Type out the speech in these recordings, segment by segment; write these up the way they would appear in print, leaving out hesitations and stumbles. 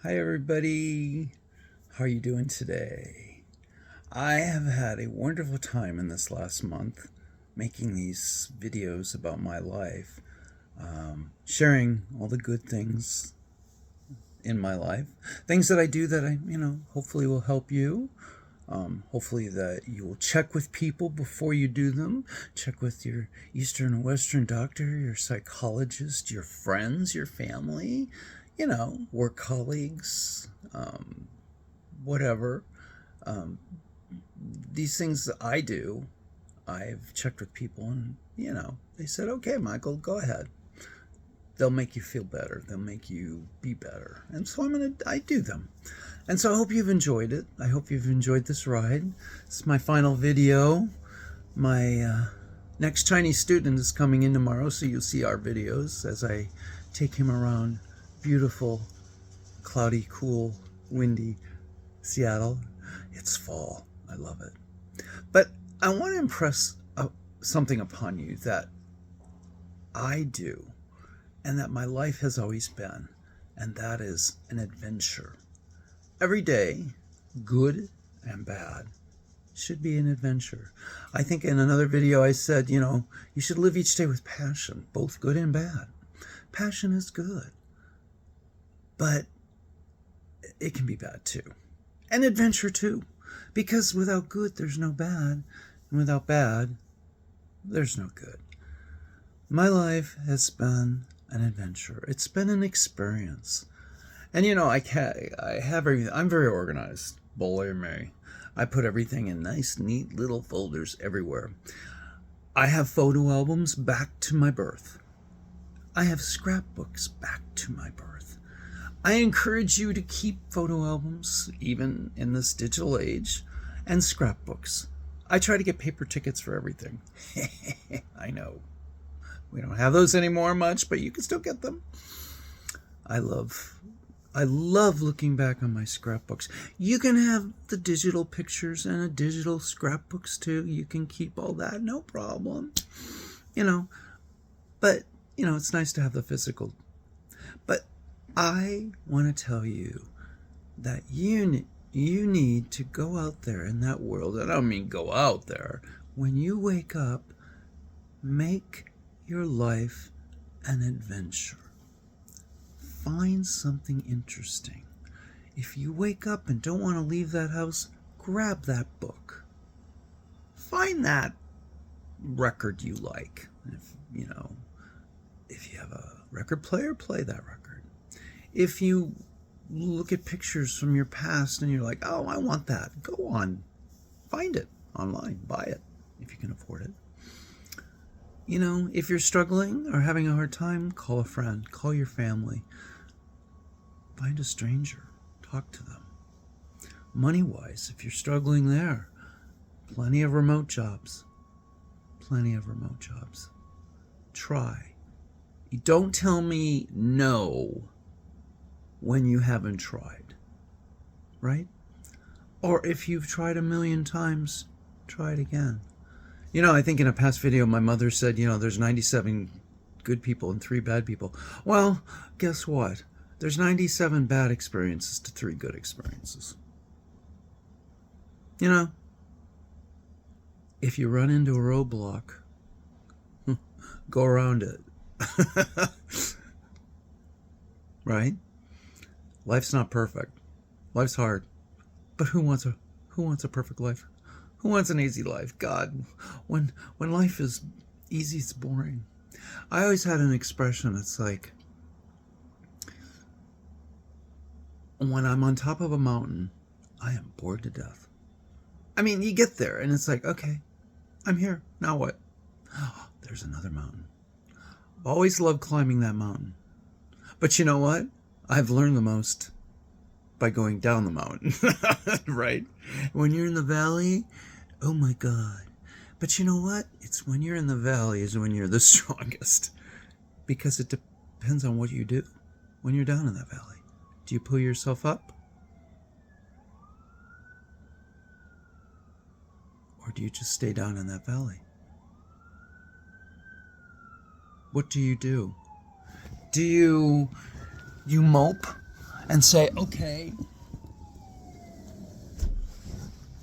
Hi everybody, how are you doing today? I have had a wonderful time in this last month making these videos about my life, sharing all the good things in my life, things that I do that hopefully will help you. Hopefully that you will check with people before you do them. Check with your Eastern and Western doctor, your psychologist, your friends, your family, work colleagues, whatever. Um, these things that I do, I've checked with people and, they said, okay, Michael, go ahead. They'll make you feel better. They'll make you be better. And so I do them. And so I hope you've enjoyed it. I hope you've enjoyed this ride. It's my final video. My next Chinese student is coming in tomorrow, so you'll see our videos as I take him around beautiful, cloudy, cool, windy Seattle. It's fall. I love it. But I want to impress something upon you that I do and that my life has always been, and that is an adventure. Every day, good and bad, should be an adventure. I think in another video I said, you should live each day with passion, both good and bad. Passion is good, but it can be bad too. And adventure too, because without good, there's no bad, and without bad, there's no good. My life has been an adventure. It's been an experience. And I have everything. I'm very organized. Believe me. I put everything in nice, neat little folders everywhere. I have photo albums back to my birth. I have scrapbooks back to my birth. I encourage you to keep photo albums, even in this digital age, and scrapbooks. I try to get paper tickets for everything. I know. We don't have those anymore much, but you can still get them. I love looking back on my scrapbooks. You can have the digital pictures and the digital scrapbooks too. You can keep all that, no problem. But it's nice to have the physical. But I want to tell you that you need to go out there in that world. And I don't mean go out there. When you wake up, make your life an adventure. Find something interesting. If you wake up and don't want to leave that house, grab that book. Find that record you like. If you have a record player, play that record. If you look at pictures from your past and you're like, oh, I want that, go on. Find it online. Buy it if you can afford it. If you're struggling or having a hard time, call a friend, call your family. Find a stranger, talk to them. Money-wise, if you're struggling there, plenty of remote jobs. Plenty of remote jobs. Try. Don't tell me no when you haven't tried, right? Or if you've tried a million times, try it again. I think in a past video, my mother said, there's 97 good people and 3 bad people. Well, guess what? There's 97 bad experiences to 3 good experiences. If you run into a roadblock, go around it. Right? Life's not perfect. Life's hard. But who wants a perfect life? Who wants an easy life? God, when life is easy, it's boring. I always had an expression. It's like, when I'm on top of a mountain, I am bored to death. I mean, you get there and it's like, okay, I'm here. Now what? Oh, there's another mountain. I've always loved climbing that mountain. But you know what? I've learned the most by going down the mountain, right? When you're in the valley, oh my God. But you know what? It's when you're in the valley is when you're the strongest, because it depends on what you do when you're down in that valley. Do you pull yourself up? Or do you just stay down in that valley? What do? Do you mope and say, okay,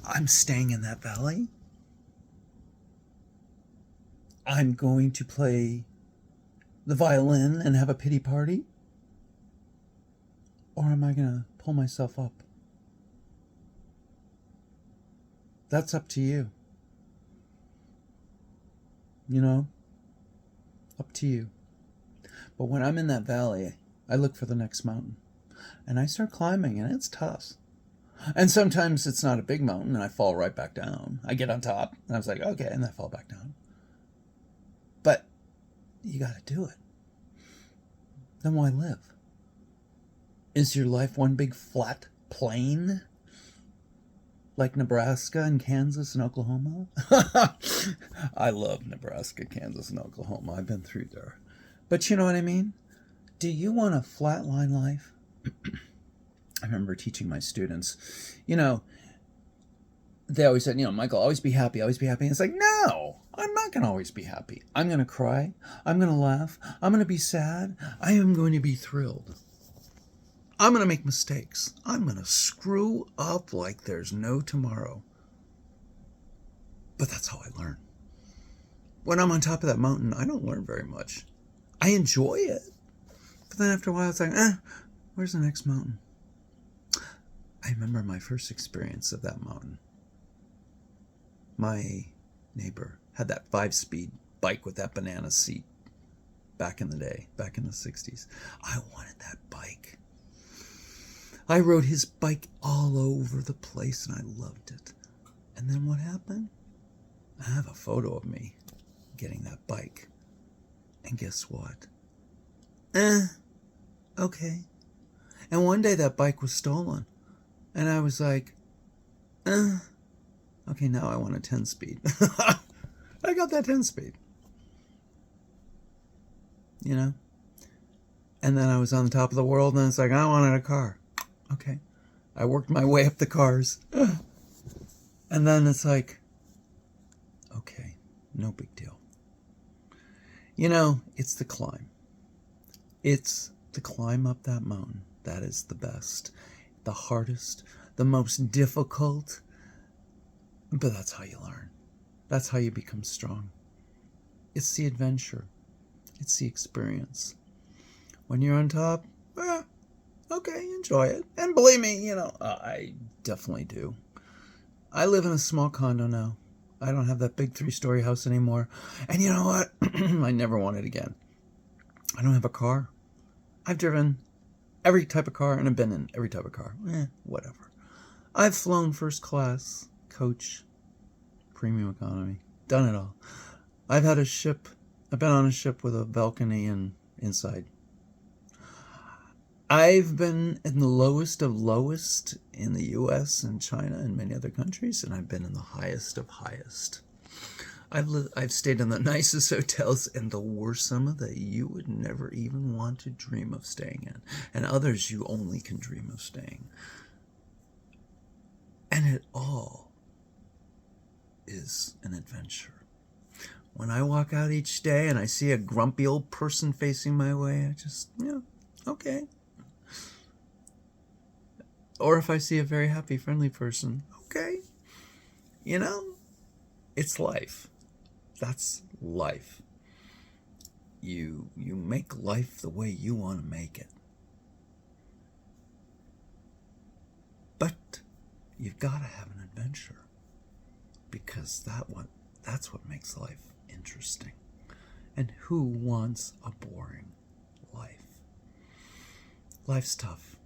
I'm staying in that valley. I'm going to play the violin and have a pity party? Or am I going to pull myself up? That's up to you. You know? Up to you. But when I'm in that valley, I look for the next mountain. And I start climbing, and it's tough. And sometimes it's not a big mountain, and I fall right back down. I get on top, and I was like, okay, and I fall back down. But you got to do it. Then why live? Is your life one big flat plain? Like Nebraska and Kansas and Oklahoma? I love Nebraska, Kansas, and Oklahoma. I've been through there. But you know what I mean? Do you want a flatline life? I remember teaching my students, they always said, Michael, always be happy, always be happy. And it's like, no, I'm not going to always be happy. I'm going to cry. I'm going to laugh. I'm going to be sad. I am going to be thrilled. I'm going to make mistakes. I'm going to screw up like there's no tomorrow. But that's how I learn. When I'm on top of that mountain, I don't learn very much. I enjoy it. But then after a while, it's like, where's the next mountain? I remember my first experience of that mountain. My neighbor had that 5-speed bike with that banana seat back in the day, back in the 60s. I wanted that bike. I rode his bike all over the place, and I loved it. And then what happened? I have a photo of me getting that bike. And guess what? Okay. And one day that bike was stolen. And I was like, okay, now I want a 10-speed. I got that 10-speed. And then I was on the top of the world, and it's like, I wanted a car. Okay. I worked my way up the cars. And then it's like, okay, no big deal. It's the climb. It's the climb up that mountain. That is the best. The hardest, the most difficult. But that's how you learn. That's how you become strong. It's the adventure. It's the experience. When you're on top, okay, enjoy it. And believe me, I definitely do. I live in a small condo now. I don't have that big 3-story house anymore. And you know what? I never want it again. I don't have a car. I've driven every type of car, and I've been in every type of car. Whatever. I've flown first class, coach, premium economy, done it all. I've been on a ship with a balcony and inside. I've been in the lowest of lowest in the US and China and many other countries, and I've been in the highest of highest. I've stayed in the nicest hotels and the worst some that you would never even want to dream of staying in, and others you only can dream of staying. And it all is an adventure. When I walk out each day and I see a grumpy old person facing my way, I just, okay. Or if I see a very happy, friendly person, okay. It's life. That's life. You make life the way you want to make it. But you've got to have an adventure, because that's what makes life interesting. And who wants a boring life? Life's tough,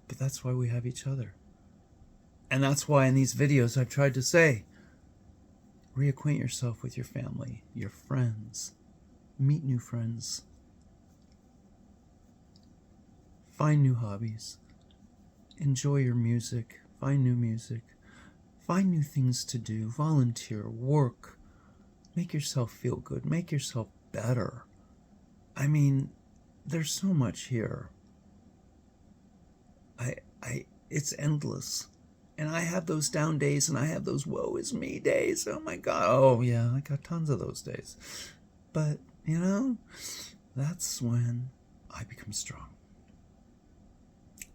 but that's why we have each other. And that's why in these videos I've tried to say, reacquaint yourself with your family, your friends, meet new friends, find new hobbies, enjoy your music, find new music, find new things to do, volunteer, work, make yourself feel good, make yourself better. I mean, there's so much here. It's endless. And I have those down days, and I have those woe is me days. Oh my God. Oh yeah, I got tons of those days. But, that's when I become strong.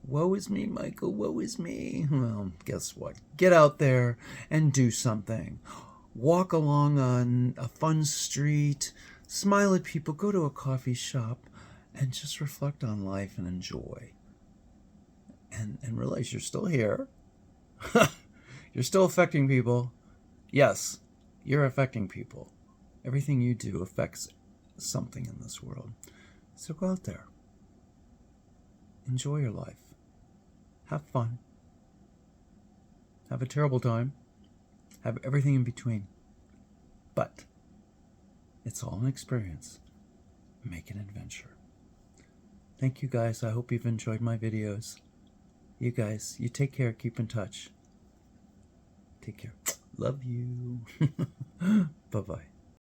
Woe is me, Michael, woe is me. Well, guess what? Get out there and do something. Walk along on a fun street, smile at people, go to a coffee shop, and just reflect on life and enjoy. And realize you're still here. You're still affecting people. Yes, you're affecting people. Everything you do affects something in this world. So go out there. Enjoy your life. Have fun. Have a terrible time. Have everything in between. But it's all an experience. Make an adventure. Thank you guys. I hope you've enjoyed my videos. You guys, you take care. Keep in touch. Take care. Love you. Bye-bye.